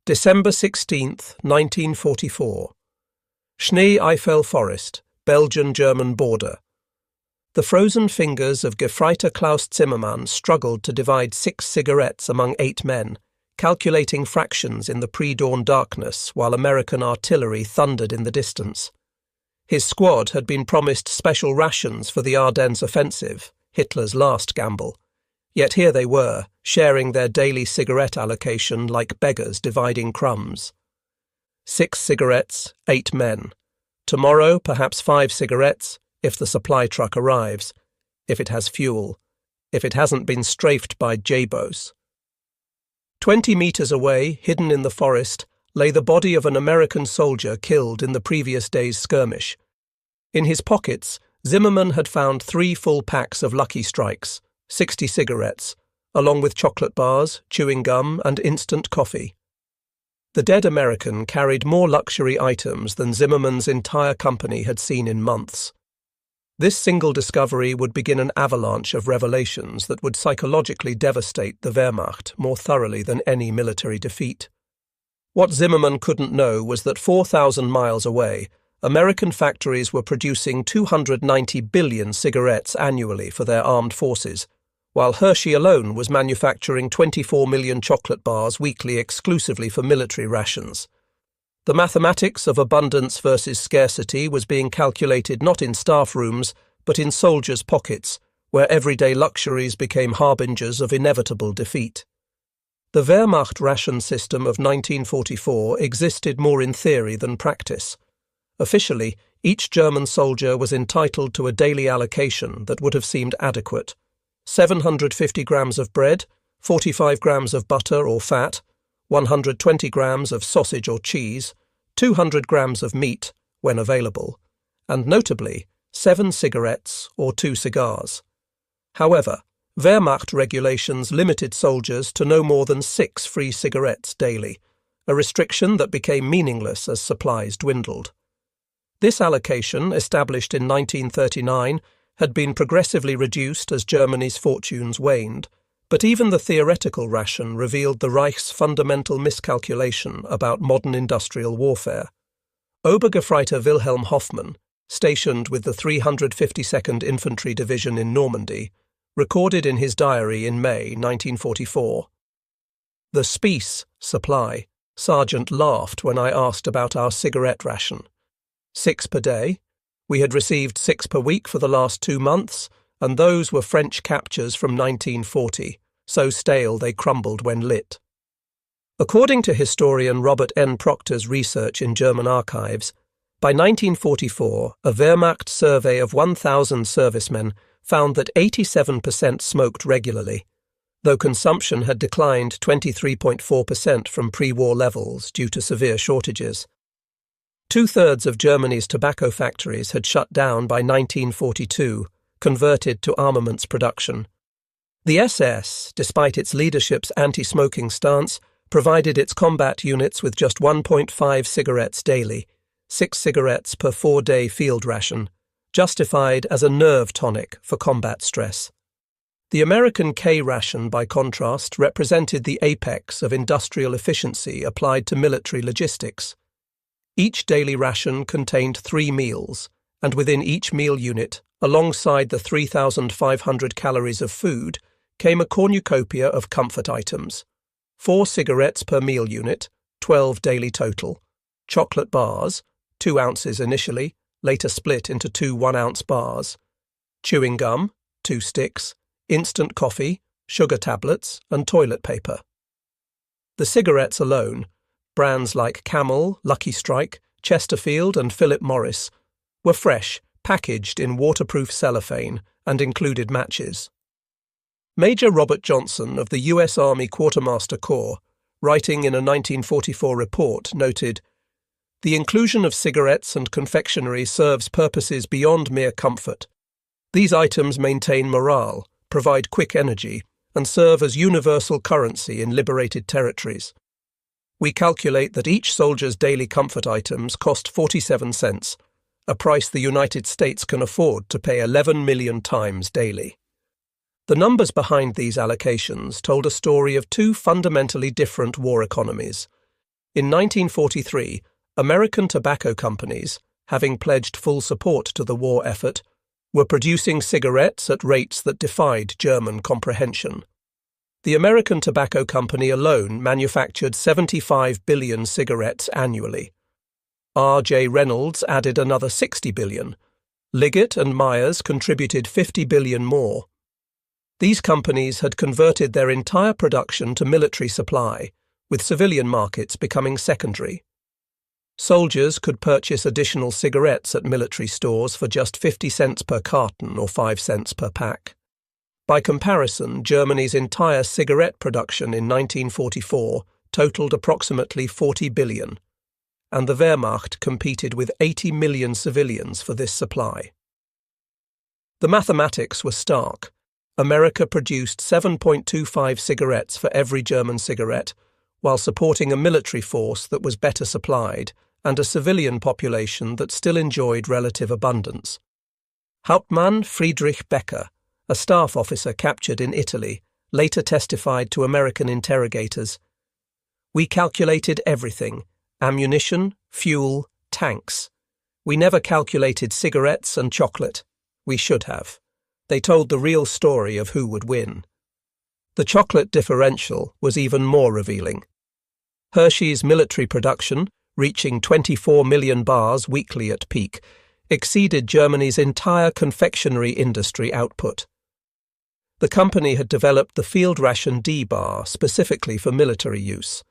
December 16th, 1944. Schnee-Eifel Forest, Belgian-German border. The frozen fingers of Gefreiter Klaus Zimmermann struggled to divide 6 cigarettes among 8 men, calculating fractions in the pre-dawn darkness while American artillery thundered in the distance. His squad had been promised special rations for the Ardennes offensive, Hitler's last gamble. Yet here they were, sharing their daily cigarette allocation like beggars dividing crumbs. 6 cigarettes, 8 men. Tomorrow, perhaps 5 cigarettes, if the supply truck arrives, if it has fuel, if it hasn't been strafed by Jabos. 20 meters away, hidden in the forest, lay the body of an American soldier killed in the previous day's skirmish. In his pockets, Zimmermann had found 3 full packs of Lucky Strikes, 60 cigarettes, along with chocolate bars, chewing gum, and instant coffee. The dead American carried more luxury items than Zimmermann's entire company had seen in months. This single discovery would begin an avalanche of revelations that would psychologically devastate the Wehrmacht more thoroughly than any military defeat. What Zimmermann couldn't know was that 4,000 miles away, American factories were producing 290 billion cigarettes annually for their armed forces, while Hershey alone was manufacturing 24 million chocolate bars weekly exclusively for military rations. The mathematics of abundance versus scarcity was being calculated not in staff rooms, but in soldiers' pockets, where everyday luxuries became harbingers of inevitable defeat. The Wehrmacht ration system of 1944 existed more in theory than practice. Officially, each German soldier was entitled to a daily allocation that would have seemed adequate. 750 grams of bread, 45 grams of butter or fat, 120 grams of sausage or cheese, 200 grams of meat, when available, and notably, 7 cigarettes or 2 cigars. However, Wehrmacht regulations limited soldiers to no more than 6 free cigarettes daily, a restriction that became meaningless as supplies dwindled. This allocation, established in 1939, had been progressively reduced as Germany's fortunes waned, but even the theoretical ration revealed the Reich's fundamental miscalculation about modern industrial warfare. Obergefreiter Wilhelm Hoffmann, stationed with the 352nd Infantry Division in Normandy, recorded in his diary in May 1944. The Spieß supply, Sergeant laughed when I asked about our cigarette ration. 6 per day. We had received 6 per week for the last 2 months, and those were French captures from 1940, so stale they crumbled when lit. According to historian Robert N. Proctor's research in German archives, by 1944, a Wehrmacht survey of 1,000 servicemen found that 87% smoked regularly, though consumption had declined 23.4% from pre-war levels due to severe shortages. 2/3 of Germany's tobacco factories had shut down by 1942, converted to armaments production. The SS, despite its leadership's anti-smoking stance, provided its combat units with just 1.5 cigarettes daily, 6 cigarettes per 4-day field ration, justified as a nerve tonic for combat stress. The American K-ration, by contrast, represented the apex of industrial efficiency applied to military logistics. Each daily ration contained 3 meals, and within each meal unit, alongside the 3,500 calories of food, came a cornucopia of comfort items. 4 cigarettes per meal unit, 12 daily total, chocolate bars, 2 ounces initially, later split into 2 1-ounce bars, chewing gum, 2 sticks, instant coffee, sugar tablets, and toilet paper. The cigarettes alone, brands like Camel, Lucky Strike, Chesterfield, and Philip Morris, were fresh, packaged in waterproof cellophane, and included matches. Major Robert Johnson of the U.S. Army Quartermaster Corps, writing in a 1944 report, noted, "The inclusion of cigarettes and confectionery serves purposes beyond mere comfort. These items maintain morale, provide quick energy, and serve as universal currency in liberated territories. We calculate that each soldier's daily comfort items cost 47 cents, a price the United States can afford to pay 11 million times daily." The numbers behind these allocations told a story of 2 fundamentally different war economies. In 1943, American tobacco companies, having pledged full support to the war effort, were producing cigarettes at rates that defied German comprehension. The American Tobacco Company alone manufactured 75 billion cigarettes annually. R.J. Reynolds added another 60 billion. Liggett and Myers contributed 50 billion more. These companies had converted their entire production to military supply, with civilian markets becoming secondary. Soldiers could purchase additional cigarettes at military stores for just 50 cents per carton or 5 cents per pack. By comparison, Germany's entire cigarette production in 1944 totaled approximately 40 billion, and the Wehrmacht competed with 80 million civilians for this supply. The mathematics were stark. America produced 7.25 cigarettes for every German cigarette, while supporting a military force that was better supplied and a civilian population that still enjoyed relative abundance. Hauptmann Friedrich Becker, a staff officer captured in Italy, later testified to American interrogators. "We calculated everything: ammunition, fuel, tanks. We never calculated cigarettes and chocolate. We should have." They told the real story of who would win. The chocolate differential was even more revealing. Hershey's military production, reaching 24 million bars weekly at peak, exceeded Germany's entire confectionery industry output. The company had developed the field ration D bar specifically for military use.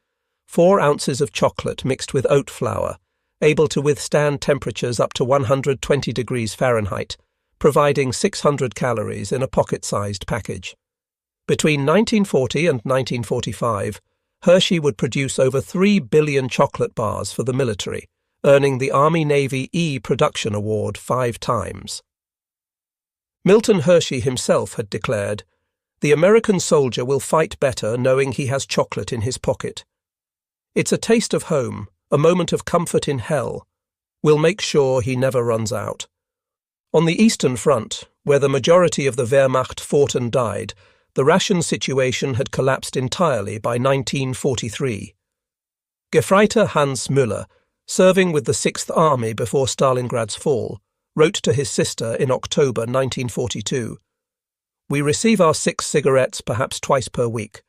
4 ounces of chocolate mixed with oat flour, able to withstand temperatures up to 120 degrees Fahrenheit, providing 600 calories in a pocket-sized package. Between 1940 and 1945, Hershey would produce over 3 billion chocolate bars for the military, earning the Army-Navy E Production Award 5 times. Milton Hershey himself had declared, "The American soldier will fight better knowing he has chocolate in his pocket. It's a taste of home, a moment of comfort in hell. We'll make sure he never runs out." On the Eastern Front, where the majority of the Wehrmacht fought and died, the ration situation had collapsed entirely by 1943. Gefreiter Hans Müller, serving with the 6th Army before Stalingrad's fall, wrote to his sister in October 1942, "We receive our 6 cigarettes perhaps twice per week.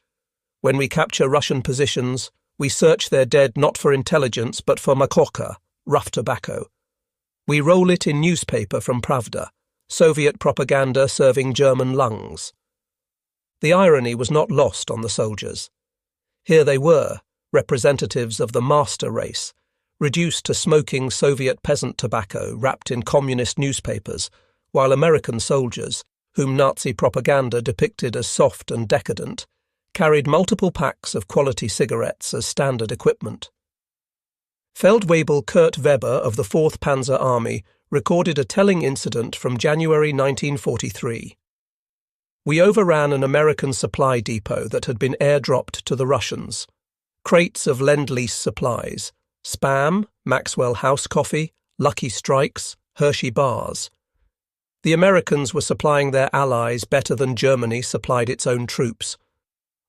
When we capture Russian positions, we search their dead not for intelligence but for makoka, rough tobacco. We roll it in newspaper from Pravda, Soviet propaganda serving German lungs." The irony was not lost on the soldiers. Here they were, representatives of the master race, reduced to smoking Soviet peasant tobacco wrapped in communist newspapers, while American soldiers, whom Nazi propaganda depicted as soft and decadent, carried multiple packs of quality cigarettes as standard equipment. Feldwebel Kurt Weber of the 4th Panzer Army recorded a telling incident from January 1943. "We overran an American supply depot that had been airdropped to the Russians. Crates of Lend-Lease supplies, Spam, Maxwell House Coffee, Lucky Strikes, Hershey bars. The Americans were supplying their allies better than Germany supplied its own troops.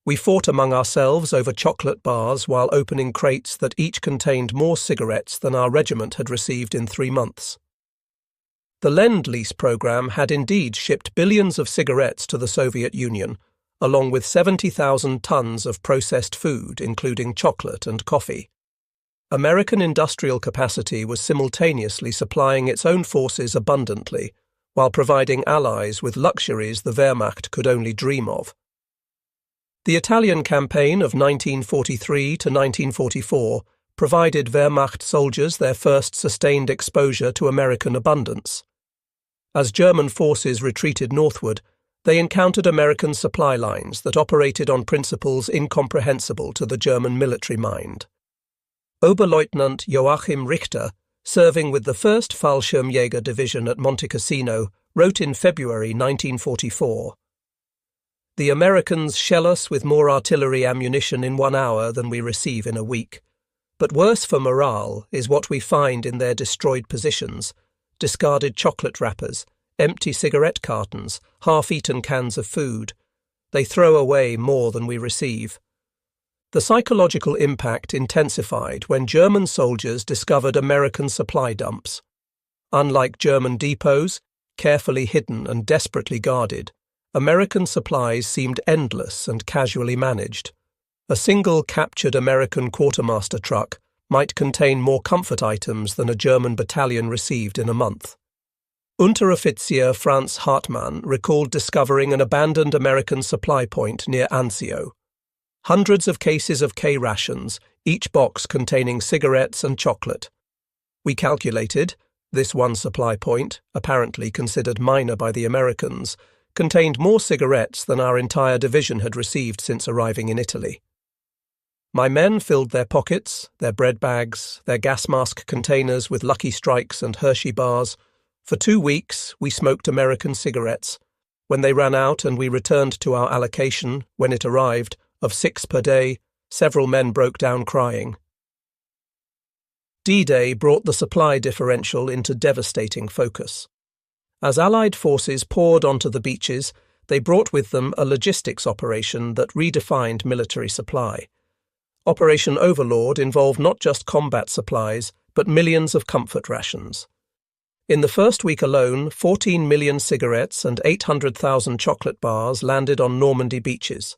We fought among ourselves over chocolate bars while opening crates that each contained more cigarettes than our regiment had received in 3 months." The Lend-Lease program had indeed shipped billions of cigarettes to the Soviet Union, along with 70,000 tons of processed food, including chocolate and coffee. American industrial capacity was simultaneously supplying its own forces abundantly, while providing allies with luxuries the Wehrmacht could only dream of. The Italian campaign of 1943 to 1944 provided Wehrmacht soldiers their first sustained exposure to American abundance. As German forces retreated northward, they encountered American supply lines that operated on principles incomprehensible to the German military mind. Oberleutnant Joachim Richter, serving with the 1st Fallschirmjäger Division at Monte Cassino, wrote in February 1944, "The Americans shell us with more artillery ammunition in 1 hour than we receive in a week. But worse for morale is what we find in their destroyed positions: discarded chocolate wrappers, empty cigarette cartons, half-eaten cans of food. They throw away more than we receive. The psychological impact intensified when German soldiers discovered American supply dumps. Unlike German depots, carefully hidden and desperately guarded, American supplies seemed endless and casually managed. A single captured American quartermaster truck might contain more comfort items than a German battalion received in a month. Unteroffizier Franz Hartmann recalled discovering an abandoned American supply point near Anzio. Hundreds of cases of K-rations, each box containing cigarettes and chocolate. We calculated, this one supply point, apparently considered minor by the Americans, contained more cigarettes than our entire division had received since arriving in Italy. My men filled their pockets, their bread bags, their gas mask containers with Lucky Strikes and Hershey bars. For 2 weeks, we smoked American cigarettes. When they ran out and we returned to our allocation, when it arrived, of 6 per day, several men broke down crying. D-Day brought the supply differential into devastating focus. As Allied forces poured onto the beaches, they brought with them a logistics operation that redefined military supply. Operation Overlord involved not just combat supplies, but millions of comfort rations. In the first week alone, 14 million cigarettes and 800,000 chocolate bars landed on Normandy beaches.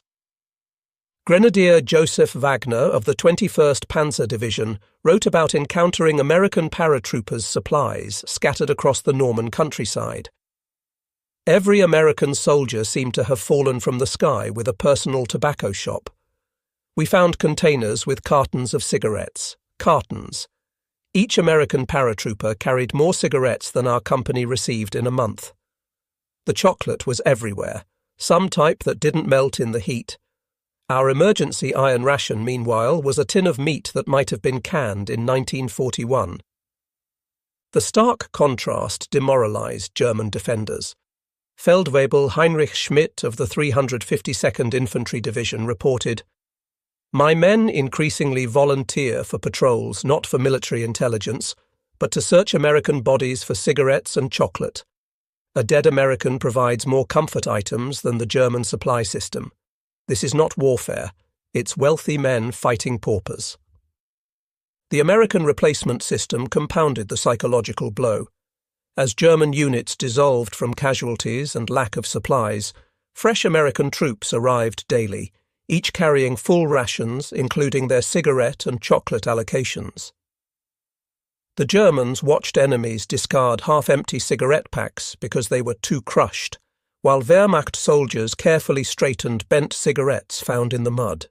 Grenadier Joseph Wagner of the 21st Panzer Division wrote about encountering American paratroopers' supplies scattered across the Norman countryside. Every American soldier seemed to have fallen from the sky with a personal tobacco shop. We found containers with cartons of cigarettes. Cartons. Each American paratrooper carried more cigarettes than our company received in a month. The chocolate was everywhere, some type that didn't melt in the heat. Our emergency iron ration, meanwhile, was a tin of meat that might have been canned in 1941. The stark contrast demoralized German defenders. Feldwebel Heinrich Schmidt of the 352nd Infantry Division reported, "My men increasingly volunteer for patrols not for military intelligence, but to search American bodies for cigarettes and chocolate. A dead American provides more comfort items than the German supply system. This is not warfare, it's wealthy men fighting paupers." The American replacement system compounded the psychological blow. As German units dissolved from casualties and lack of supplies, fresh American troops arrived daily, each carrying full rations, including their cigarette and chocolate allocations. The Germans watched enemies discard half-empty cigarette packs because they were too crushed, while Wehrmacht soldiers carefully straightened bent cigarettes found in the mud.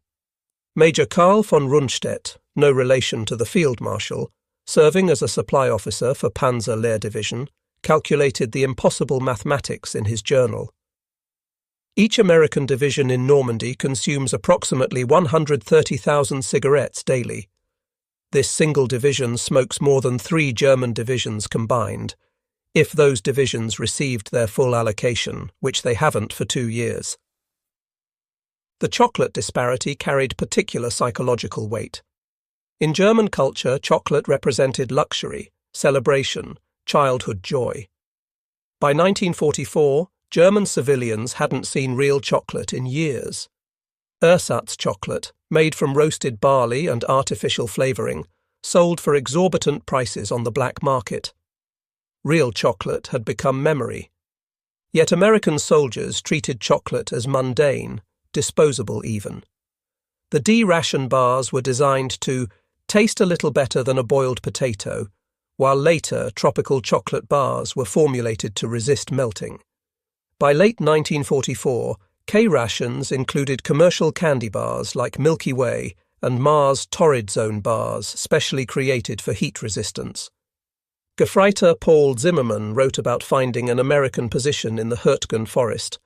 Major Karl von Rundstedt, no relation to the Field Marshal, serving as a supply officer for Panzer Lehr Division, calculated the impossible mathematics in his journal. Each American division in Normandy consumes approximately 130,000 cigarettes daily. This single division smokes more than 3 German divisions combined, if those divisions received their full allocation, which they haven't for 2 years. The chocolate disparity carried particular psychological weight. In German culture, chocolate represented luxury, celebration, childhood joy. By 1944, German civilians hadn't seen real chocolate in years. Ersatz chocolate, made from roasted barley and artificial flavouring, sold for exorbitant prices on the black market. Real chocolate had become memory. Yet American soldiers treated chocolate as mundane, disposable even. The D-ration bars were designed to taste a little better than a boiled potato, while later tropical chocolate bars were formulated to resist melting. By late 1944, K-rations included commercial candy bars like Milky Way and Mars Torrid Zone bars specially created for heat resistance. Gefreiter Paul Zimmermann wrote about finding an American position in the Hürtgen forest.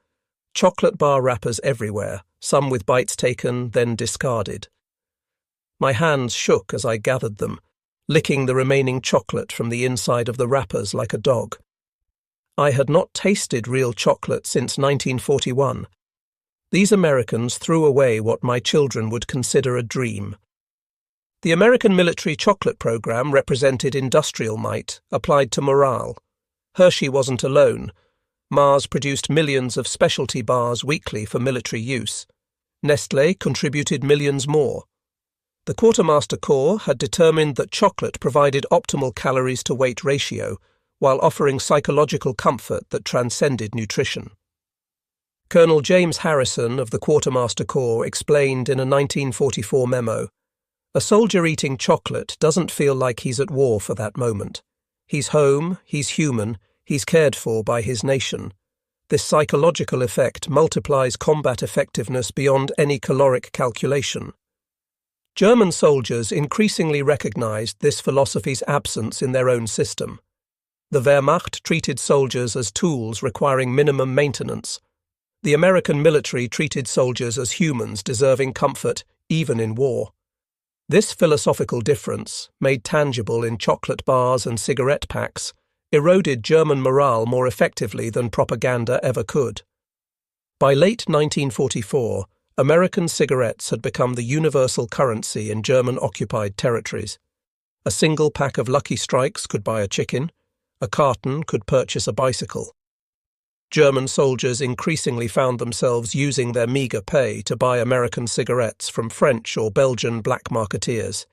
Chocolate bar wrappers everywhere, some with bites taken, then discarded. My hands shook as I gathered them, licking the remaining chocolate from the inside of the wrappers like a dog. I had not tasted real chocolate since 1941. These Americans threw away what my children would consider a dream. The American military chocolate program represented industrial might, applied to morale. Hershey wasn't alone. Mars produced millions of specialty bars weekly for military use. Nestlé contributed millions more. The Quartermaster Corps had determined that chocolate provided optimal calories-to-weight ratio while offering psychological comfort that transcended nutrition. Colonel James Harrison of the Quartermaster Corps explained in a 1944 memo, "A soldier eating chocolate doesn't feel like he's at war for that moment. He's home, he's human, he's cared for by his nation. This psychological effect multiplies combat effectiveness beyond any caloric calculation." German soldiers increasingly recognized this philosophy's absence in their own system. The Wehrmacht treated soldiers as tools requiring minimum maintenance. The American military treated soldiers as humans deserving comfort, even in war. This philosophical difference, made tangible in chocolate bars and cigarette packs, eroded German morale more effectively than propaganda ever could. By late 1944, American cigarettes had become the universal currency in German-occupied territories. A single pack of Lucky Strikes could buy a chicken, a carton could purchase a bicycle. German soldiers increasingly found themselves using their meager pay to buy American cigarettes from French or Belgian black marketeers.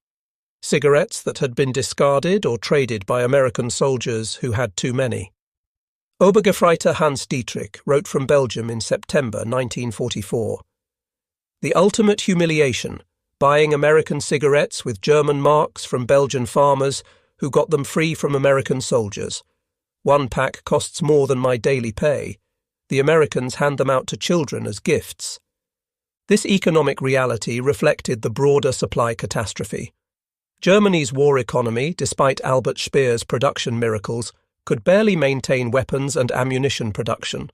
Cigarettes that had been discarded or traded by American soldiers who had too many. Obergefreiter Hans Dietrich wrote from Belgium in September 1944. "The ultimate humiliation, buying American cigarettes with German marks from Belgian farmers who got them free from American soldiers. One pack costs more than my daily pay. The Americans hand them out to children as gifts." This economic reality reflected the broader supply catastrophe. Germany's war economy, despite Albert Speer's production miracles, could barely maintain weapons and ammunition production.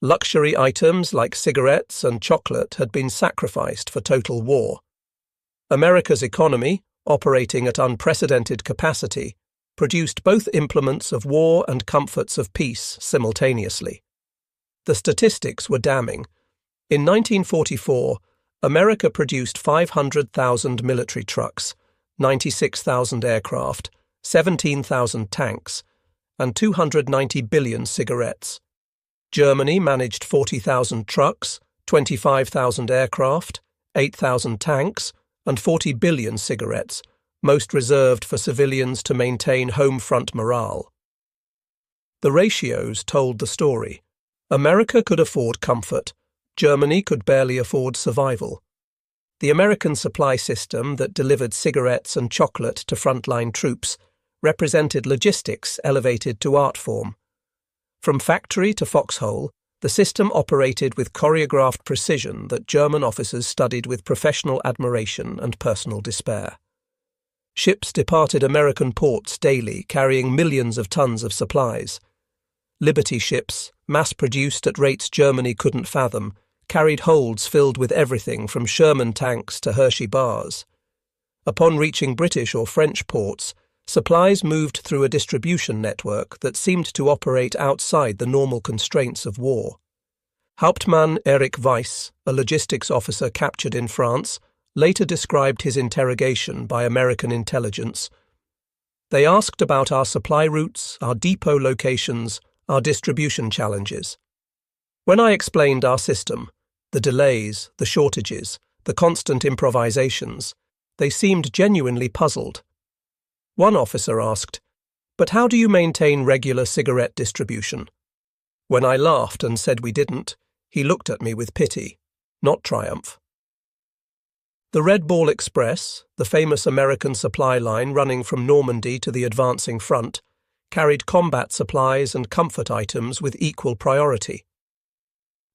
Luxury items like cigarettes and chocolate had been sacrificed for total war. America's economy, operating at unprecedented capacity, produced both implements of war and comforts of peace simultaneously. The statistics were damning. In 1944, America produced 500,000 military trucks, 96,000 aircraft, 17,000 tanks, and 290 billion cigarettes. Germany managed 40,000 trucks, 25,000 aircraft, 8,000 tanks, and 40 billion cigarettes, most reserved for civilians to maintain home front morale. The ratios told the story. America could afford comfort. Germany could barely afford survival. The American supply system that delivered cigarettes and chocolate to frontline troops represented logistics elevated to art form. From factory to foxhole, the system operated with choreographed precision that German officers studied with professional admiration and personal despair. Ships departed American ports daily, carrying millions of tons of supplies. Liberty ships, mass-produced at rates Germany couldn't fathom, carried holds filled with everything from Sherman tanks to Hershey bars. Upon reaching British or French ports, supplies moved through a distribution network that seemed to operate outside the normal constraints of war. Hauptmann Erich Weiss, a logistics officer captured in France, later described his interrogation by American intelligence. "They asked about our supply routes, our depot locations, our distribution challenges. When I explained our system, the delays, the shortages, the constant improvisations, they seemed genuinely puzzled. One officer asked, 'But how do you maintain regular cigarette distribution?' When I laughed and said we didn't, he looked at me with pity, not triumph." The Red Ball Express, the famous American supply line running from Normandy to the advancing front, carried combat supplies and comfort items with equal priority.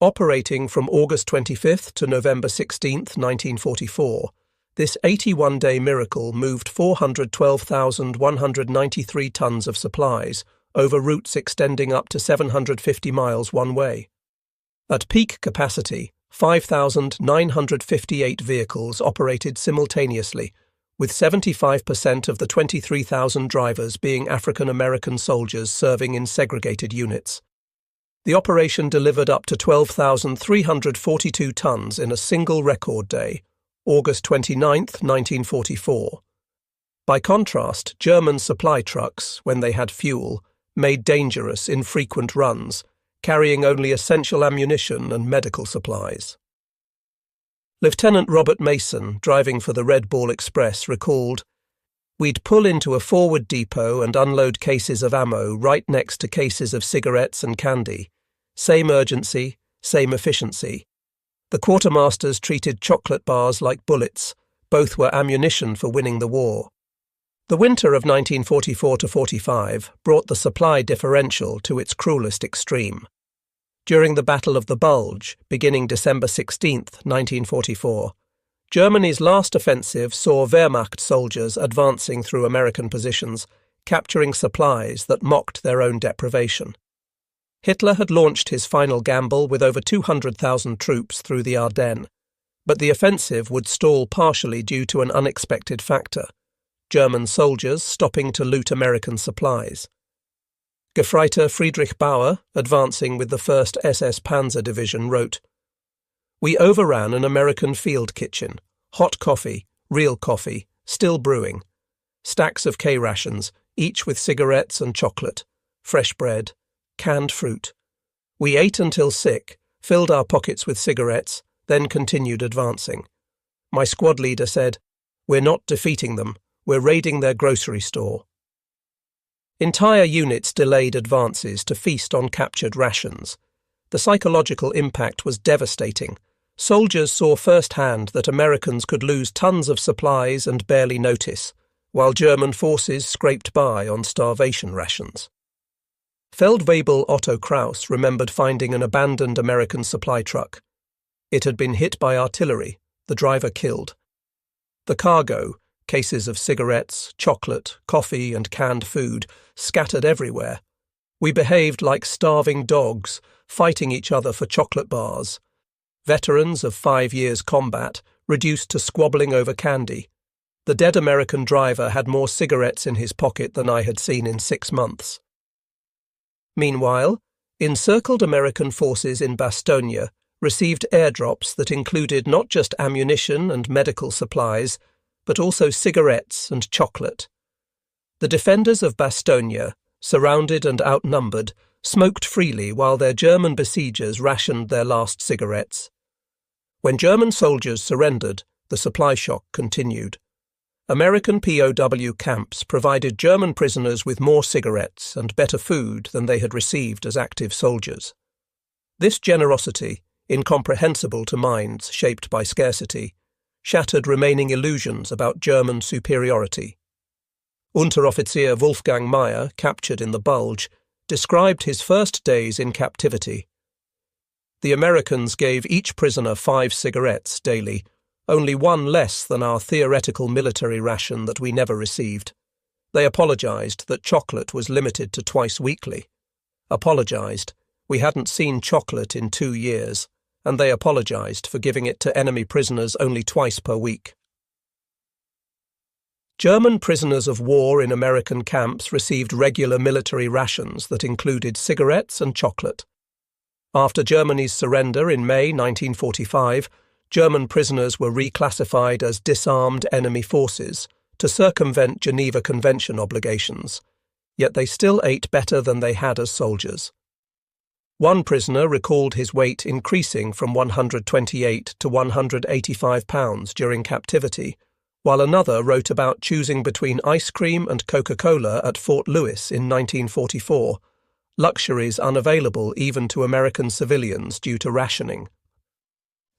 Operating from August 25th to November 16th, 1944, this 81-day miracle moved 412,193 tons of supplies over routes extending up to 750 miles one way. At peak capacity, 5,958 vehicles operated simultaneously, with 75% of the 23,000 drivers being African American soldiers serving in segregated units. The operation delivered up to 12,342 tons in a single record day, August 29, 1944. By contrast, German supply trucks, when they had fuel, made dangerous, infrequent runs, carrying only essential ammunition and medical supplies. Lieutenant Robert Mason, driving for the Red Ball Express, recalled, "We'd pull into a forward depot and unload cases of ammo right next to cases of cigarettes and candy. Same urgency, same efficiency. The quartermasters treated chocolate bars like bullets. Both were ammunition for winning the war." The winter of 1944–45 brought the supply differential to its cruelest extreme. During the Battle of the Bulge, beginning December 16, 1944, Germany's last offensive saw Wehrmacht soldiers advancing through American positions, capturing supplies that mocked their own deprivation. Hitler had launched his final gamble with over 200,000 troops through the Ardennes, but the offensive would stall partially due to an unexpected factor: German soldiers stopping to loot American supplies. Gefreiter Friedrich Bauer, advancing with the 1st SS Panzer Division, wrote, "We overran an American field kitchen. Hot coffee, real coffee, still brewing. Stacks of K-rations, each with cigarettes and chocolate, fresh bread, canned fruit. We ate until sick, filled our pockets with cigarettes, then continued advancing. My squad leader said, 'We're not defeating them, we're raiding their grocery store.'" Entire units delayed advances to feast on captured rations. The psychological impact was devastating. Soldiers saw firsthand that Americans could lose tons of supplies and barely notice, while German forces scraped by on starvation rations. Feldwebel Otto Kraus remembered finding an abandoned American supply truck. It had been hit by artillery, the driver killed. The cargo, cases of cigarettes, chocolate, coffee, and canned food, scattered everywhere. We behaved like starving dogs, fighting each other for chocolate bars. Veterans of 5 years' combat reduced to squabbling over candy. The dead American driver had more cigarettes in his pocket than I had seen in 6 months. Meanwhile, encircled American forces in Bastogne received airdrops that included not just ammunition and medical supplies, but also cigarettes and chocolate. The defenders of Bastogne, surrounded and outnumbered, smoked freely while their German besiegers rationed their last cigarettes. When German soldiers surrendered, the supply shock continued. American POW camps provided German prisoners with more cigarettes and better food than they had received as active soldiers. This generosity, incomprehensible to minds shaped by scarcity, shattered remaining illusions about German superiority. Unteroffizier Wolfgang Meyer, captured in the Bulge, described his first days in captivity. "The Americans gave each prisoner 5 cigarettes daily, only 1 less than our theoretical military ration that we never received. They apologized that chocolate was limited to twice weekly. Apologized, we hadn't seen chocolate in 2 years. And they apologized for giving it to enemy prisoners only twice per week." German prisoners of war in American camps received regular military rations that included cigarettes and chocolate. After Germany's surrender in May 1945, German prisoners were reclassified as disarmed enemy forces to circumvent Geneva Convention obligations, yet they still ate better than they had as soldiers. One prisoner recalled his weight increasing from 128 to 185 pounds during captivity, while another wrote about choosing between ice cream and Coca-Cola at Fort Lewis in 1944, luxuries unavailable even to American civilians due to rationing.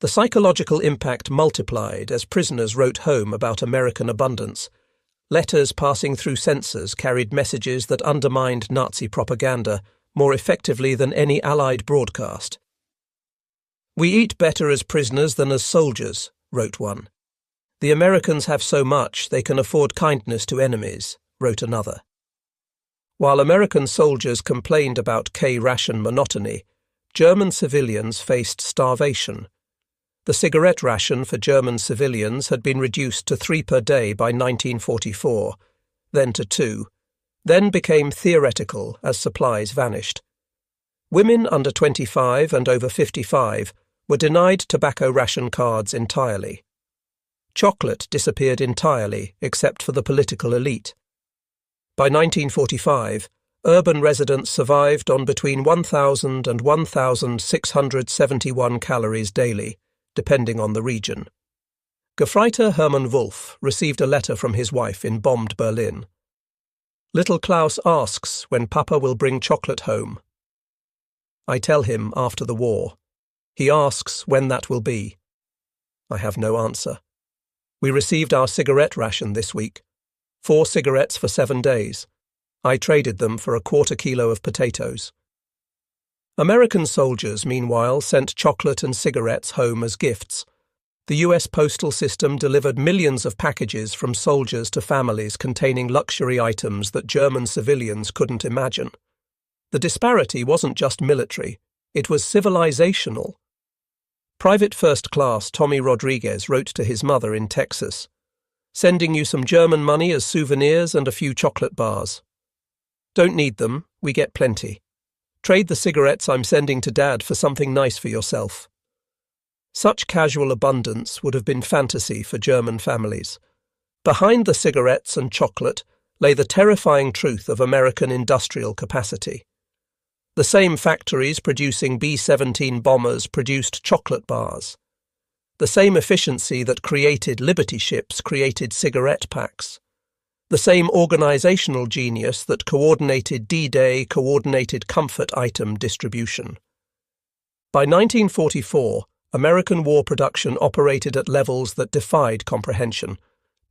The psychological impact multiplied as prisoners wrote home about American abundance. Letters passing through censors carried messages that undermined Nazi propaganda more effectively than any Allied broadcast. "We eat better as prisoners than as soldiers," wrote one. "The Americans have so much they can afford kindness to enemies," wrote another. While American soldiers complained about K-ration monotony, German civilians faced starvation. The cigarette ration for German civilians had been reduced to 3 per day by 1944, then to 2, then became theoretical as supplies vanished. Women under 25 and over 55 were denied tobacco ration cards entirely. Chocolate disappeared entirely except for the political elite. By 1945, urban residents survived on between 1,000 and 1,671 calories daily, depending on the region. Gefreiter Hermann Wolf received a letter from his wife in bombed Berlin. Little Klaus asks when Papa will bring chocolate home. I tell him after the war. He asks when that will be. I have no answer. We received our cigarette ration this week. 4 cigarettes for 7 days. I traded them for a quarter kilo of potatoes. American soldiers, meanwhile, sent chocolate and cigarettes home as gifts. The US postal system delivered millions of packages from soldiers to families containing luxury items that German civilians couldn't imagine. The disparity wasn't just military, it was civilizational. Private First Class Tommy Rodriguez wrote to his mother in Texas, "Sending you some German money as souvenirs and a few chocolate bars. Don't need them, we get plenty. Trade the cigarettes I'm sending to Dad for something nice for yourself." Such casual abundance would have been fantasy for German families. Behind the cigarettes and chocolate lay the terrifying truth of American industrial capacity. The same factories producing B-17 bombers produced chocolate bars. The same efficiency that created Liberty ships created cigarette packs. The same organizational genius that coordinated D-Day coordinated comfort item distribution. By 1944, American war production operated at levels that defied comprehension.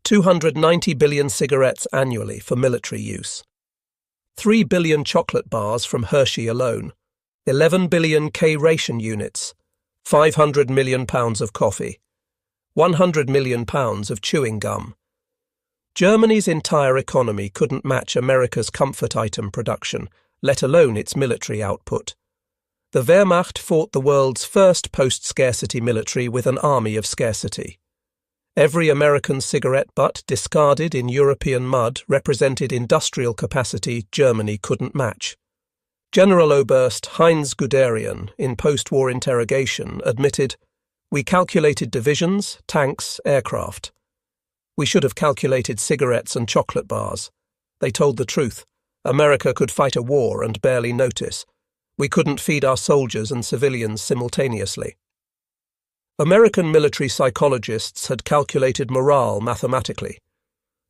290 billion cigarettes annually for military use. 3 billion chocolate bars from Hershey alone. 11 billion K-ration units. 500 million pounds of coffee. 100 million pounds of chewing gum. Germany's entire economy couldn't match America's comfort item production, let alone its military output. The Wehrmacht fought the world's first post-scarcity military with an army of scarcity. Every American cigarette butt discarded in European mud represented industrial capacity Germany couldn't match. General Oberst Heinz Guderian, in post-war interrogation, admitted, "We calculated divisions, tanks, aircraft. We should have calculated cigarettes and chocolate bars. They told the truth. America could fight a war and barely notice. We couldn't feed our soldiers and civilians simultaneously." American military psychologists had calculated morale mathematically.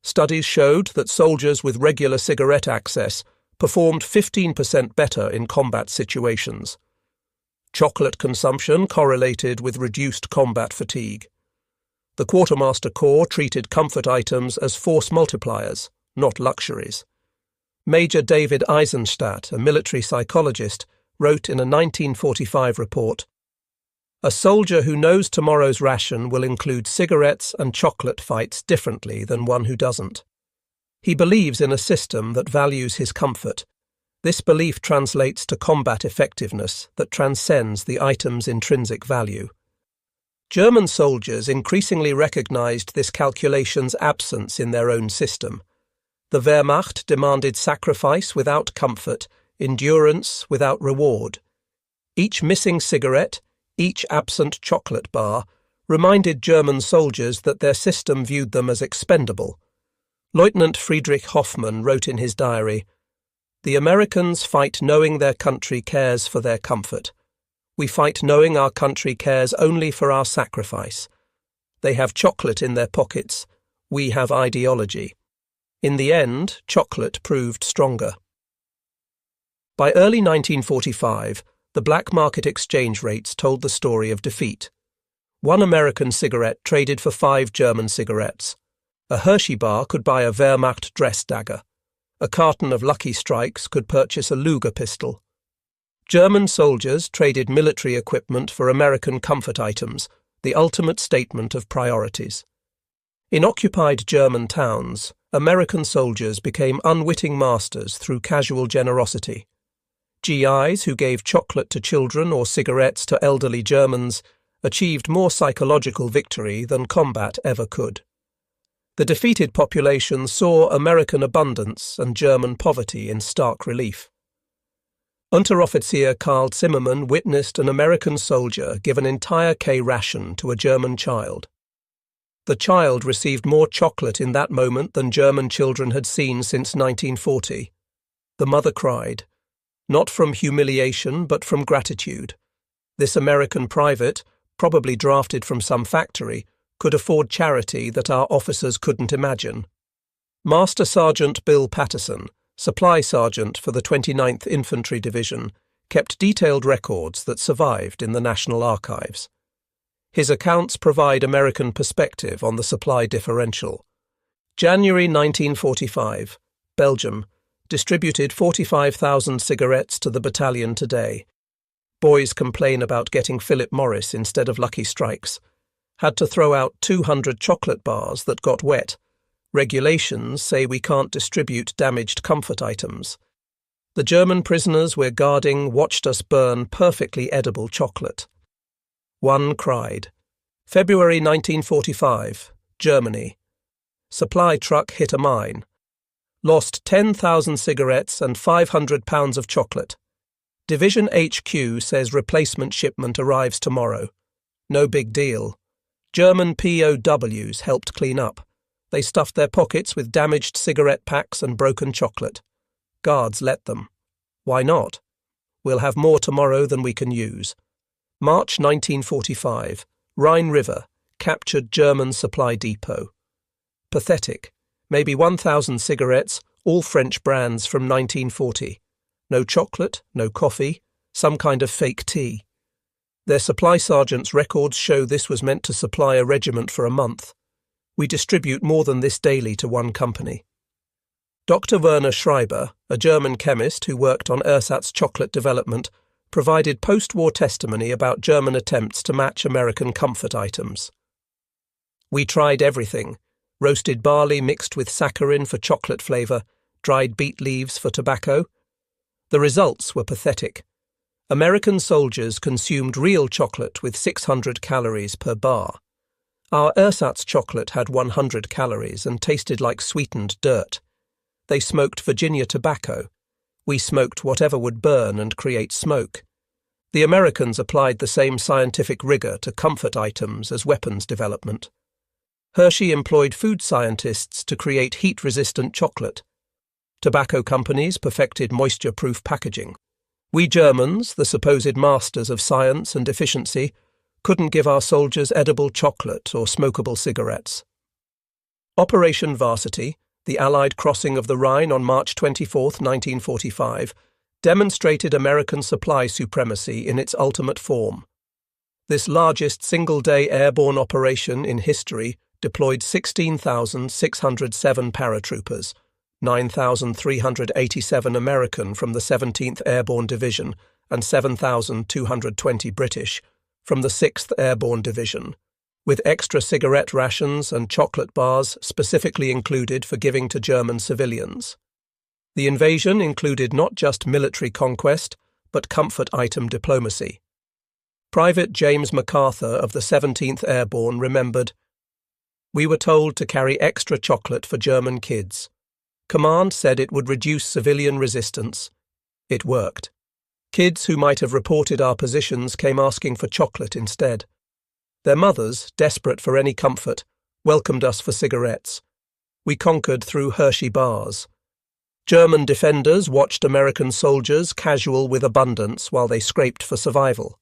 Studies showed that soldiers with regular cigarette access performed 15% better in combat situations. Chocolate consumption correlated with reduced combat fatigue. The Quartermaster Corps treated comfort items as force multipliers, not luxuries. Major David Eisenstadt, a military psychologist, wrote in a 1945 report, "A soldier who knows tomorrow's ration will include cigarettes and chocolate fights differently than one who doesn't. He believes in a system that values his comfort. This belief translates to combat effectiveness that transcends the item's intrinsic value." German soldiers increasingly recognized this calculation's absence in their own system. The Wehrmacht demanded sacrifice without comfort, endurance without reward. Each missing cigarette, each absent chocolate bar, reminded German soldiers that their system viewed them as expendable. Lieutenant Friedrich Hoffmann wrote in his diary, "The Americans fight knowing their country cares for their comfort. We fight knowing our country cares only for our sacrifice. They have chocolate in their pockets. We have ideology." In the end, chocolate proved stronger. By early 1945, the black market exchange rates told the story of defeat. 1 American cigarette traded for 5 German cigarettes. A Hershey bar could buy a Wehrmacht dress dagger. A carton of Lucky Strikes could purchase a Luger pistol. German soldiers traded military equipment for American comfort items, the ultimate statement of priorities. In occupied German towns, American soldiers became unwitting masters through casual generosity. GIs who gave chocolate to children or cigarettes to elderly Germans achieved more psychological victory than combat ever could. The defeated population saw American abundance and German poverty in stark relief. Unteroffizier Karl Zimmermann witnessed an American soldier give an entire K-ration to a German child. The child received more chocolate in that moment than German children had seen since 1940. The mother cried, not from humiliation but from gratitude. This American private, probably drafted from some factory, could afford charity that our officers couldn't imagine. Master Sergeant Bill Patterson, Supply Sergeant for the 29th Infantry Division, kept detailed records that survived in the National Archives. His accounts provide American perspective on the supply differential. January 1945, Belgium, distributed 45,000 cigarettes to the battalion today. Boys complain about getting Philip Morris instead of Lucky Strikes. Had to throw out 200 chocolate bars that got wet. Regulations say we can't distribute damaged comfort items. The German prisoners we're guarding watched us burn perfectly edible chocolate. One cried. February 1945, Germany. Supply truck hit a mine. Lost 10,000 cigarettes and 500 pounds of chocolate. Division HQ says replacement shipment arrives tomorrow. No big deal. German POWs helped clean up. They stuffed their pockets with damaged cigarette packs and broken chocolate. Guards let them. Why not? We'll have more tomorrow than we can use. March 1945. Rhine River. Captured German supply depot. Pathetic. Maybe 1,000 cigarettes, all French brands from 1940. No chocolate, no coffee, some kind of fake tea. Their supply sergeant's records show this was meant to supply a regiment for a month. We distribute more than this daily to one company. Dr. Werner Schreiber, a German chemist who worked on ersatz chocolate development, provided post-war testimony about German attempts to match American comfort items. We tried everything: roasted barley mixed with saccharin for chocolate flavour, dried beet leaves for tobacco. The results were pathetic. American soldiers consumed real chocolate with 600 calories per bar. Our ersatz chocolate had 100 calories and tasted like sweetened dirt. They smoked Virginia tobacco. We smoked whatever would burn and create smoke. The Americans applied the same scientific rigour to comfort items as weapons development. Hershey employed food scientists to create heat-resistant chocolate. Tobacco companies perfected moisture-proof packaging. We Germans, the supposed masters of science and efficiency, couldn't give our soldiers edible chocolate or smokable cigarettes. Operation Varsity, the Allied crossing of the Rhine on March 24, 1945, demonstrated American supply supremacy in its ultimate form. This largest single-day airborne operation in history deployed 16,607 paratroopers, 9,387 American from the 17th Airborne Division and 7,220 British from the 6th Airborne Division, with extra cigarette rations and chocolate bars specifically included for giving to German civilians. The invasion included not just military conquest, but comfort item diplomacy. Private James MacArthur of the 17th Airborne remembered, "We were told to carry extra chocolate for German kids. Command said it would reduce civilian resistance. It worked. Kids who might have reported our positions came asking for chocolate instead. Their mothers, desperate for any comfort, welcomed us for cigarettes. We conquered through Hershey bars. German defenders watched American soldiers casual with abundance while they scraped for survival.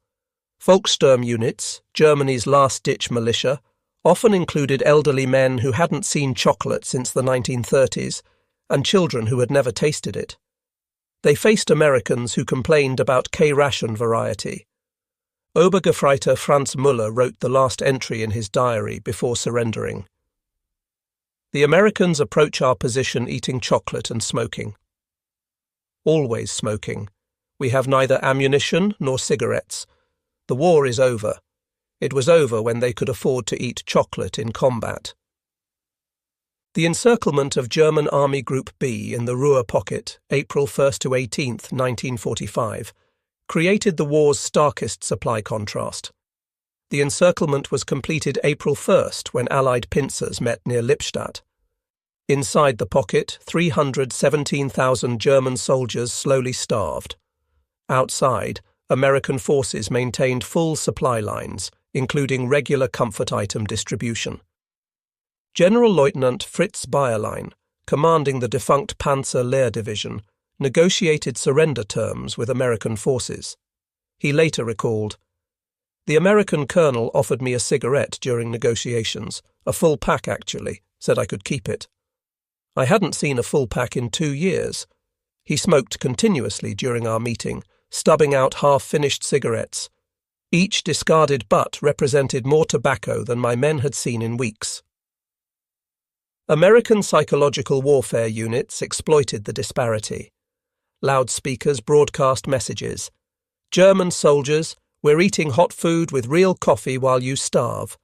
Volkssturm units, Germany's last-ditch militia, often included elderly men who hadn't seen chocolate since the 1930s and children who had never tasted it. They faced Americans who complained about K-ration variety. Obergefreiter Franz Müller wrote the last entry in his diary before surrendering. The Americans approach our position eating chocolate and smoking. Always smoking. We have neither ammunition nor cigarettes. The war is over. It was over when they could afford to eat chocolate in combat. The encirclement of German Army Group B in the Ruhr Pocket, April 1 to 18, 1945, created the war's starkest supply contrast. The encirclement was completed April 1 when Allied pincers met near Lippstadt. Inside the pocket, 317,000 German soldiers slowly starved. Outside, American forces maintained full supply lines, including regular comfort item distribution. General-Lieutenant Fritz Bayerlein, commanding the defunct Panzer Lehr Division, negotiated surrender terms with American forces. He later recalled, The American colonel offered me a cigarette during negotiations, a full pack actually, said I could keep it. I hadn't seen a full pack in 2 years. He smoked continuously during our meeting, stubbing out half-finished cigarettes. Each discarded butt represented more tobacco than my men had seen in weeks. American psychological warfare units exploited the disparity. Loudspeakers broadcast messages. German soldiers, we're eating hot food with real coffee while you starve.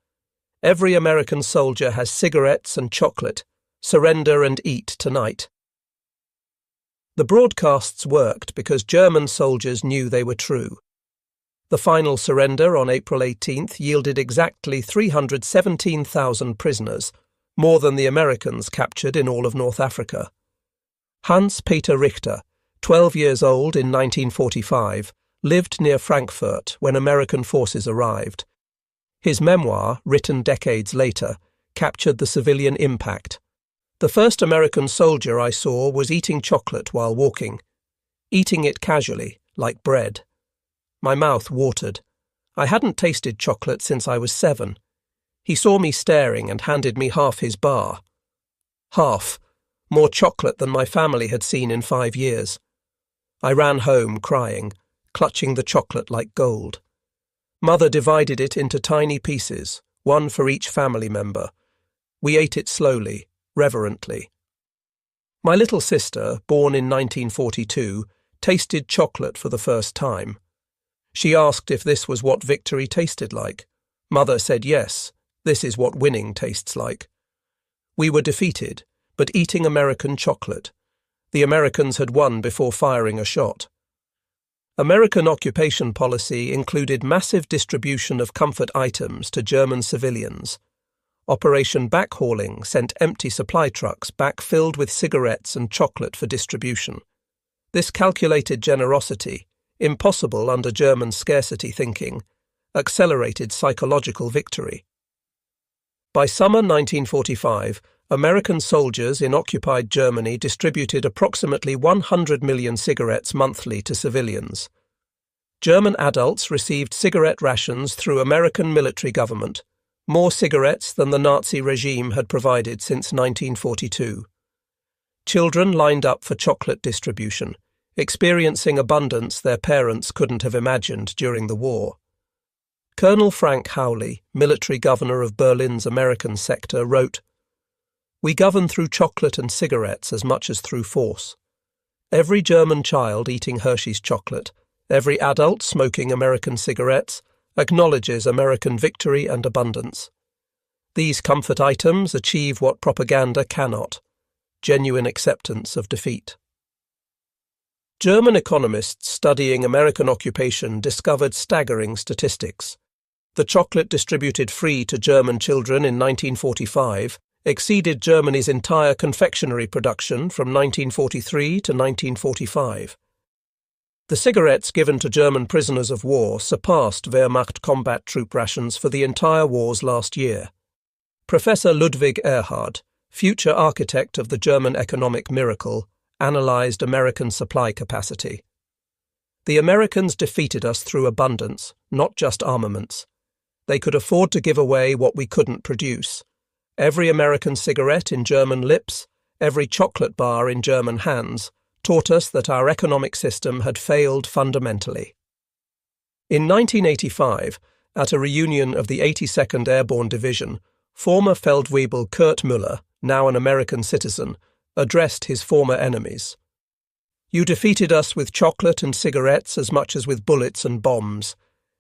Every American soldier has cigarettes and chocolate. Surrender and eat tonight. The broadcasts worked because German soldiers knew they were true. The final surrender on April 18th yielded exactly 317,000 prisoners, more than the Americans captured in all of North Africa. Hans-Peter Richter, 12 years old in 1945, lived near Frankfurt when American forces arrived. His memoir, written decades later, captured the civilian impact. The first American soldier I saw was eating chocolate while walking, eating it casually, like bread. My mouth watered. I hadn't tasted chocolate since I was 7. He saw me staring and handed me half his bar. Half. More chocolate than my family had seen in 5 years. I ran home crying, clutching the chocolate like gold. Mother divided it into tiny pieces, one for each family member. We ate it slowly, reverently. My little sister, born in 1942, tasted chocolate for the first time. She asked if this was what victory tasted like. Mother said yes, this is what winning tastes like. We were defeated, but eating American chocolate. The Americans had won before firing a shot. American occupation policy included massive distribution of comfort items to German civilians. Operation Backhauling sent empty supply trucks back filled with cigarettes and chocolate for distribution. This calculated generosity, impossible under German scarcity thinking, accelerated psychological victory. By summer 1945, American soldiers in occupied Germany distributed approximately 100 million cigarettes monthly to civilians. German adults received cigarette rations through American military government, more cigarettes than the Nazi regime had provided since 1942. Children lined up for chocolate distribution, experiencing abundance their parents couldn't have imagined during the war. Colonel Frank Howley, military governor of Berlin's American sector, wrote, "We govern through chocolate and cigarettes as much as through force. Every German child eating Hershey's chocolate, every adult smoking American cigarettes, acknowledges American victory and abundance. These comfort items achieve what propaganda cannot: genuine acceptance of defeat." German economists studying American occupation discovered staggering statistics. The chocolate distributed free to German children in 1945 exceeded Germany's entire confectionery production from 1943 to 1945. The cigarettes given to German prisoners of war surpassed Wehrmacht combat troop rations for the entire war's last year. Professor Ludwig Erhard, future architect of the German economic miracle, analysed American supply capacity. The Americans defeated us through abundance, not just armaments. They could afford to give away what we couldn't produce. Every American cigarette in German lips, every chocolate bar in German hands, taught us that our economic system had failed fundamentally. In 1985, at a reunion of the 82nd Airborne Division, former Feldwebel Kurt Müller, now an American citizen, addressed his former enemies. "You defeated us with chocolate and cigarettes as much as with bullets and bombs.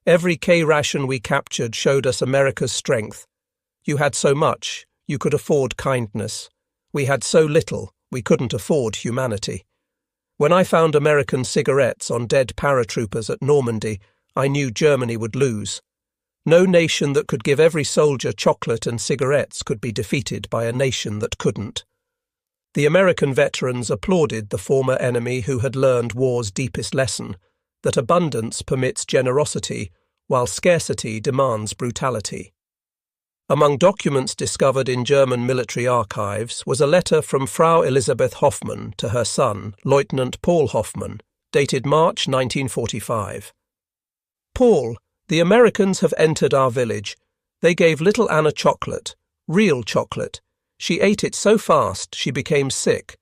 Every K-ration we captured showed us America's strength. You had so much, you could afford kindness. We had so little, we couldn't afford humanity. When I found American cigarettes on dead paratroopers at Normandy, I knew Germany would lose. No nation that could give every soldier chocolate and cigarettes could be defeated by a nation that couldn't." The American veterans applauded the former enemy who had learned war's deepest lesson, that abundance permits generosity, while scarcity demands brutality. Among documents discovered in German military archives was a letter from Frau Elisabeth Hoffmann to her son, Lieutenant Paul Hoffmann, dated March 1945. "Paul, The Americans have entered our village. They gave little Anna chocolate, real chocolate. She ate it so fast she became sick.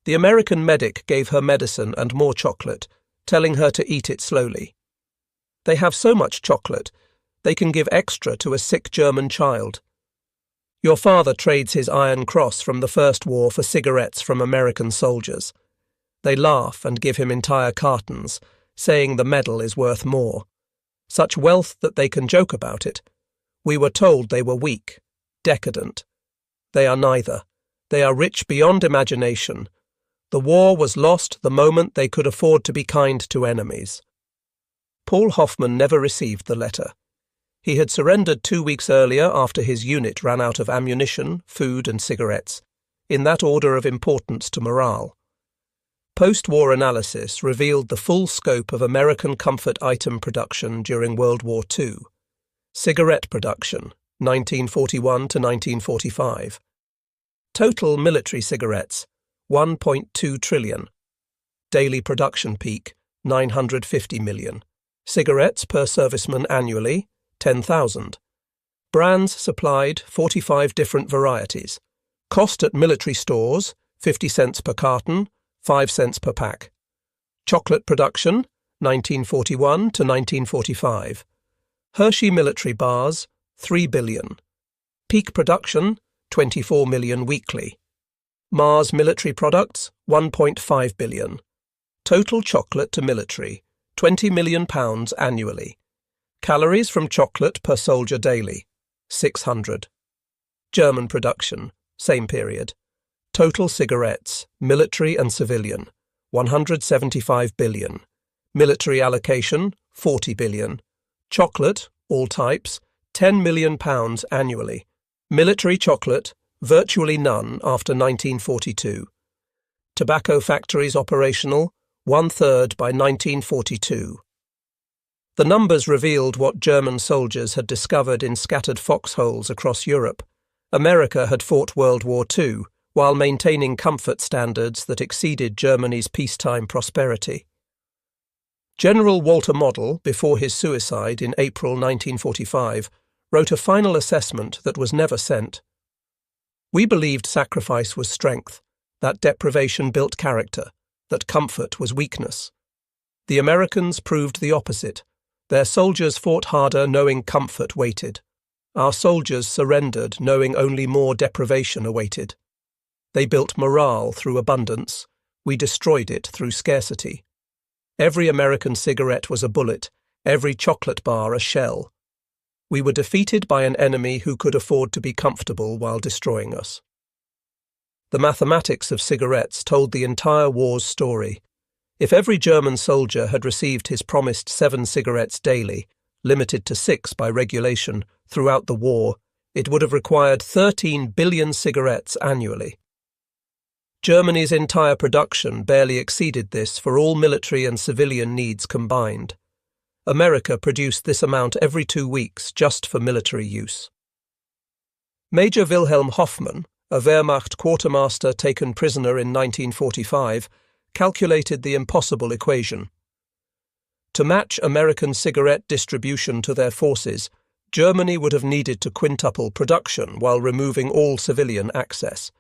The American medic gave her medicine and more chocolate, telling her to eat it slowly. They have so much chocolate, they can give extra to a sick German child. Your father trades his Iron Cross from the First War for cigarettes from American soldiers. They laugh and give him entire cartons, saying the medal is worth more. Such wealth that they can joke about it. We were told they were weak, decadent. They are neither. They are rich beyond imagination. The war was lost the moment they could afford to be kind to enemies. Paul Hoffman never received the letter. He had surrendered 2 weeks earlier after his unit ran out of ammunition, food and cigarettes, in that order of importance to morale. Post-war analysis revealed the full scope of American comfort item production during World War II. Cigarette production, 1941 to 1945. Total military cigarettes, 1.2 trillion. Daily production peak, 950 million. Cigarettes per serviceman annually, 10,000. Brands supplied, 45 different varieties. Cost at military stores, 50 cents per carton, 5 cents per pack. Chocolate production, 1941 to 1945. Hershey military bars, 3 billion. Peak production, 24 million weekly. Mars military products, 1.5 billion. Total chocolate to military, 20 million pounds annually. Calories from chocolate per soldier daily, 600. German production, same period. Total cigarettes, military and civilian, 175 billion. Military allocation, 40 billion. Chocolate, all types, 10 million pounds annually. Military chocolate, virtually none after 1942. Tobacco factories operational, 1/3 by 1942. The numbers revealed what German soldiers had discovered in scattered foxholes across Europe. America had fought World War II, while maintaining comfort standards that exceeded Germany's peacetime prosperity. General Walter Model, before his suicide in April 1945, wrote a final assessment that was never sent. We believed sacrifice was strength, that deprivation built character, that comfort was weakness. The Americans proved the opposite. Their soldiers fought harder knowing comfort waited. Our soldiers surrendered knowing only more deprivation awaited. They built morale through abundance. We destroyed it through scarcity. Every American cigarette was a bullet, every chocolate bar a shell. We were defeated by an enemy who could afford to be comfortable while destroying us. The mathematics of cigarettes told the entire war's story. If every German soldier had received his promised 7 cigarettes daily, limited to 6 by regulation, throughout the war, it would have required 13 billion cigarettes annually. Germany's entire production barely exceeded this for all military and civilian needs combined. America produced this amount every 2 weeks just for military use. Major Wilhelm Hoffmann, a Wehrmacht quartermaster taken prisoner in 1945, calculated the impossible equation. To match American cigarette distribution to their forces, Germany would have needed to quintuple production while removing all civilian access.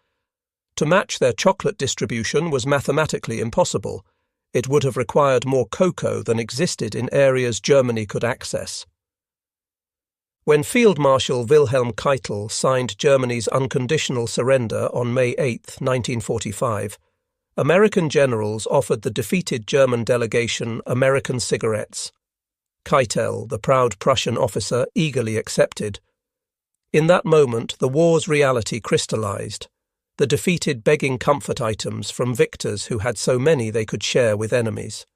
To match their chocolate distribution was mathematically impossible. It would have required more cocoa than existed in areas Germany could access. When Field Marshal Wilhelm Keitel signed Germany's unconditional surrender on May 8, 1945, American generals offered the defeated German delegation American cigarettes. Keitel, the proud Prussian officer, eagerly accepted. In that moment, the war's reality crystallized. The defeated begging comfort items from victors who had so many they could share with enemies.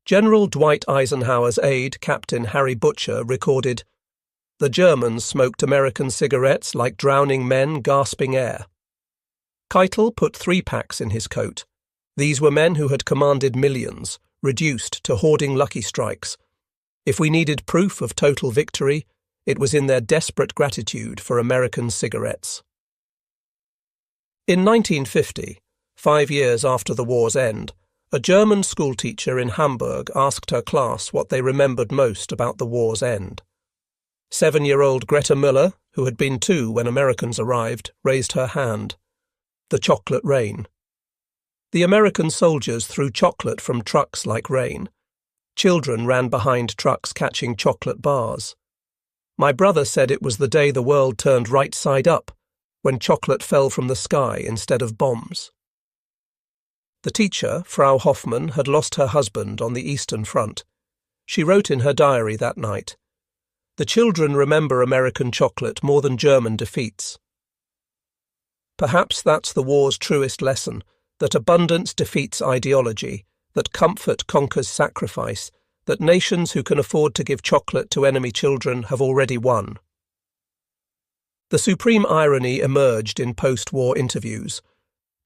General Dwight Eisenhower's aide, Captain Harry Butcher, recorded, "The Germans smoked American cigarettes like drowning men gasping air." Keitel put 3 packs in his coat. These were men who had commanded millions, reduced to hoarding Lucky Strikes. If we needed proof of total victory, it was in their desperate gratitude for American cigarettes. In 1950, 5 years after the war's end, A German schoolteacher in Hamburg asked her class what they remembered most about the war's end. 7-year-old Greta Müller, who had been 2 when Americans arrived, raised her hand. The chocolate rain. The American soldiers threw chocolate from trucks like rain. Children ran behind trucks catching chocolate bars. My brother said it was the day the world turned right side up, when chocolate fell from the sky instead of bombs. The teacher, Frau Hoffmann, had lost her husband on the Eastern Front. She wrote in her diary that night, "The children remember American chocolate more than German defeats." Perhaps that's the war's truest lesson, that abundance defeats ideology, that comfort conquers sacrifice, that nations who can afford to give chocolate to enemy children have already won. The supreme irony emerged in post-war interviews.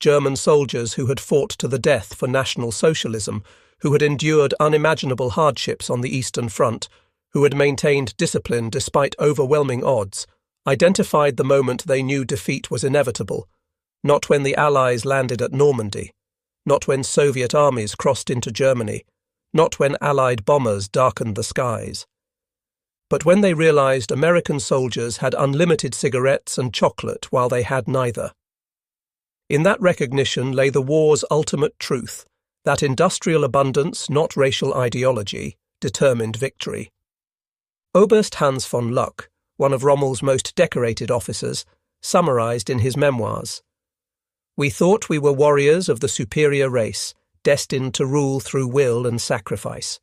German soldiers who had fought to the death for National Socialism, who had endured unimaginable hardships on the Eastern Front, who had maintained discipline despite overwhelming odds, identified the moment they knew defeat was inevitable, not when the Allies landed at Normandy, not when Soviet armies crossed into Germany, not when Allied bombers darkened the skies, but when they realized American soldiers had unlimited cigarettes and chocolate while they had neither. In that recognition lay the war's ultimate truth, that industrial abundance, not racial ideology, determined victory. Oberst Hans von Luck, one of Rommel's most decorated officers, summarized in his memoirs, "We thought we were warriors of the superior race, destined to rule through will and sacrifice.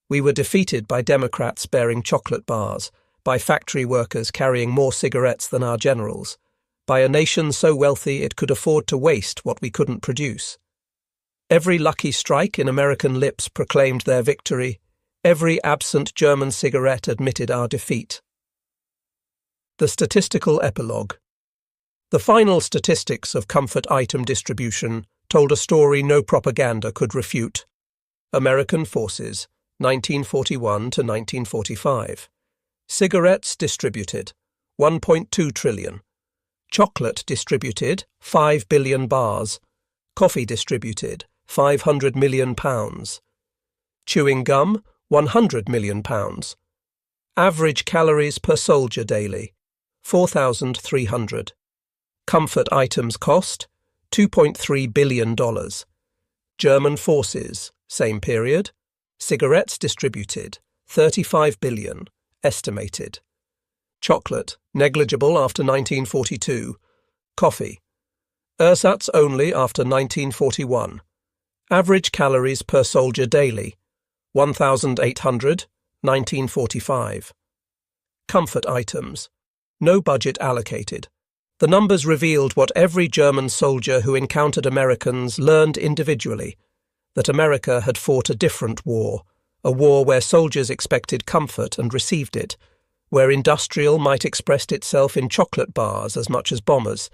We were defeated by Democrats bearing chocolate bars, by factory workers carrying more cigarettes than our generals, by a nation so wealthy it could afford to waste what we couldn't produce. Every lucky strike in American lips proclaimed their victory. Every absent German cigarette admitted our defeat." The statistical epilogue. The final statistics of comfort item distribution told a story no propaganda could refute. American forces, 1941 to 1945. Cigarettes distributed, 1.2 trillion. Chocolate distributed, 5 billion bars. Coffee distributed, 500 million pounds. Chewing gum, 100 million pounds. Average calories per soldier daily, 4,300. Comfort items cost, $2.3 billion. German forces, same period. Cigarettes distributed, 35 billion, estimated. Chocolate, negligible after 1942. Coffee, ersatz only after 1941. Average calories per soldier daily, 1,800, 1945. Comfort items, no budget allocated. The numbers revealed what every German soldier who encountered Americans learned individually, that America had fought a different war, a war where soldiers expected comfort and received it, where industrial might express itself in chocolate bars as much as bombers,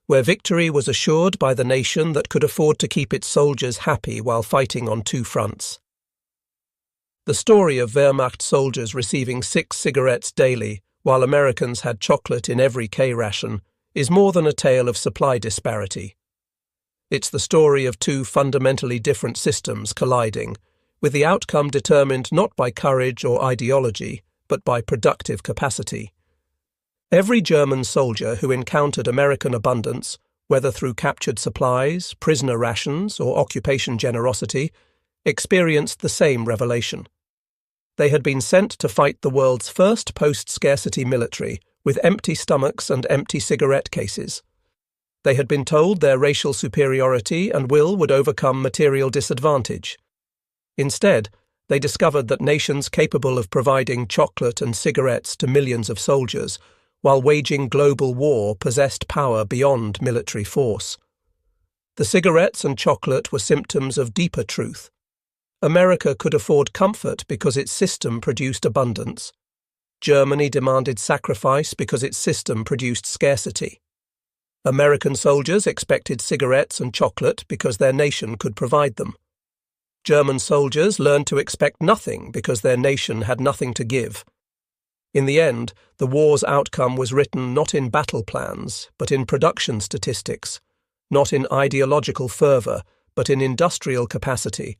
where victory was assured by the nation that could afford to keep its soldiers happy while fighting on 2 fronts. The story of Wehrmacht soldiers receiving 6 cigarettes daily while Americans had chocolate in every K-ration is more than a tale of supply disparity. It's the story of 2 fundamentally different systems colliding, with the outcome determined not by courage or ideology, but by productive capacity. Every German soldier who encountered American abundance, whether through captured supplies, prisoner rations, or occupation generosity, experienced the same revelation. They had been sent to fight the world's first post-scarcity military with empty stomachs and empty cigarette cases. They had been told their racial superiority and will would overcome material disadvantage. Instead, they discovered that nations capable of providing chocolate and cigarettes to millions of soldiers while waging global war possessed power beyond military force. The cigarettes and chocolate were symptoms of deeper truth. America could afford comfort because its system produced abundance. Germany demanded sacrifice because its system produced scarcity. American soldiers expected cigarettes and chocolate because their nation could provide them. German soldiers learned to expect nothing because their nation had nothing to give. In the end, the war's outcome was written not in battle plans, but in production statistics, not in ideological fervour, but in industrial capacity,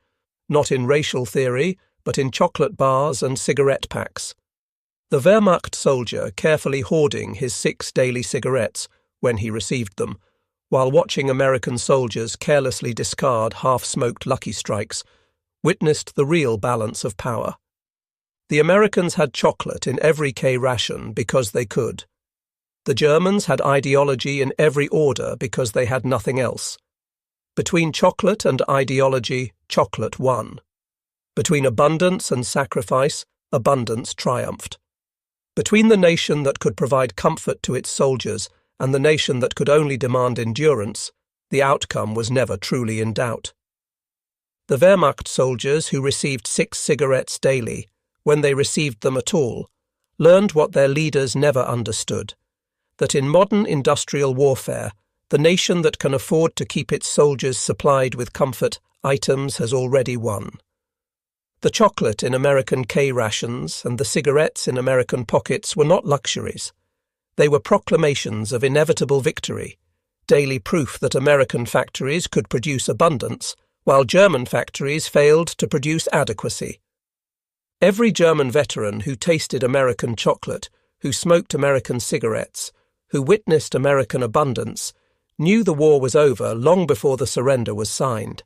not in racial theory, but in chocolate bars and cigarette packs. The Wehrmacht soldier carefully hoarding his 6 daily cigarettes when he received them, while watching American soldiers carelessly discard half-smoked Lucky Strikes, witnessed the real balance of power. The Americans had chocolate in every K-ration because they could. The Germans had ideology in every order because they had nothing else. Between chocolate and ideology, chocolate won. Between abundance and sacrifice, abundance triumphed. Between the nation that could provide comfort to its soldiers and the nation that could only demand endurance, the outcome was never truly in doubt. The Wehrmacht soldiers who received 6 cigarettes daily, when they received them at all, learned what their leaders never understood, that in modern industrial warfare, the nation that can afford to keep its soldiers supplied with comfort items has already won. The chocolate in American K-rations and the cigarettes in American pockets were not luxuries. They were proclamations of inevitable victory, daily proof that American factories could produce abundance, while German factories failed to produce adequacy. Every German veteran who tasted American chocolate, who smoked American cigarettes, who witnessed American abundance, knew the war was over long before the surrender was signed.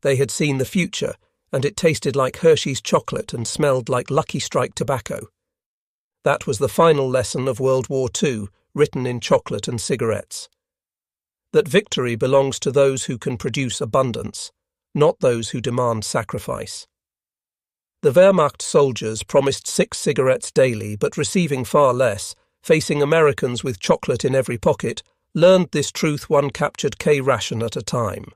They had seen the future, and it tasted like Hershey's chocolate and smelled like Lucky Strike tobacco. That was the final lesson of World War II, written in chocolate and cigarettes. That victory belongs to those who can produce abundance, not those who demand sacrifice. The Wehrmacht soldiers promised 6 cigarettes daily, but receiving far less, facing Americans with chocolate in every pocket, learned this truth one captured K-ration at a time.